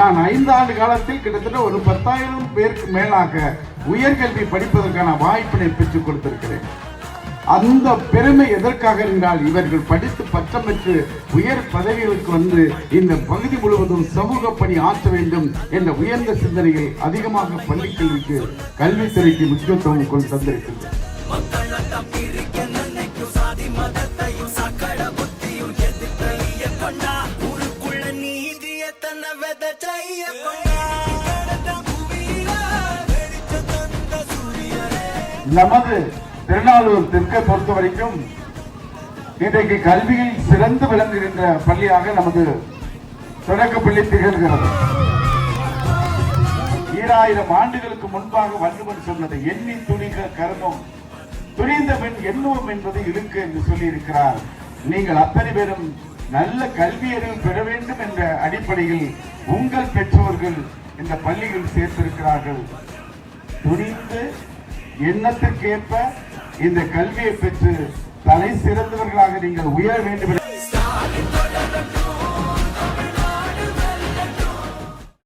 நான் 5 ஆண்டு காலத்தில் கிட்டத்தட்ட ஒரு 10,000 பேருக்கு மேலாக உயர்கல்வி படிப்பதற்கான வாய்ப்பினை பெற்றுக் கொடுத்திருக்கிறேன். அந்த பெருமை எதற்காக என்றால் இவர்கள் படித்து பட்டம் பெற்று உயர் பதவிகளுக்கு வந்து இந்த பகுதி முழுவதும் சமூக பணி ஆற்ற வேண்டும் என்ற உயர்ந்த சிந்தனைகள் அதிகமாக பள்ளிக் கல்விக்கு கல்வித்துறைக்கு முக்கியத்துவம் கொண்டு தந்திருக்கின்றன. நமது திருநாளூர் தெற்கை பொறுத்த வரைக்கும் இன்றைக்கு கல்வியில் சிறந்து விளங்குகின்ற பள்ளியாக நமது தொடக்கப்பள்ளி திகழ்கிறது. 2000 ஆண்டுகளுக்கு முன்பாக வள்ளுவன் சொன்னது எண்ணி துணிக கருமம் துணிந்தவன் எண்ணுவோம் என்பது இழுக்கு என்று சொல்லி இருக்கிறார். நீங்கள் அத்தனை பேரும் நல்ல கல்வி அறிவு பெற வேண்டும் என்ற அடிப்படையில் உங்கள் பெற்றோர்கள் இந்த பள்ளியில் சேர்த்திருக்கிறார்கள். துணிந்து எண்ணத்திற்கேற்ப இந்த கல்வியை பெற்று தலை சிறந்தவர்களாக நீங்கள் உயர வேண்டும்.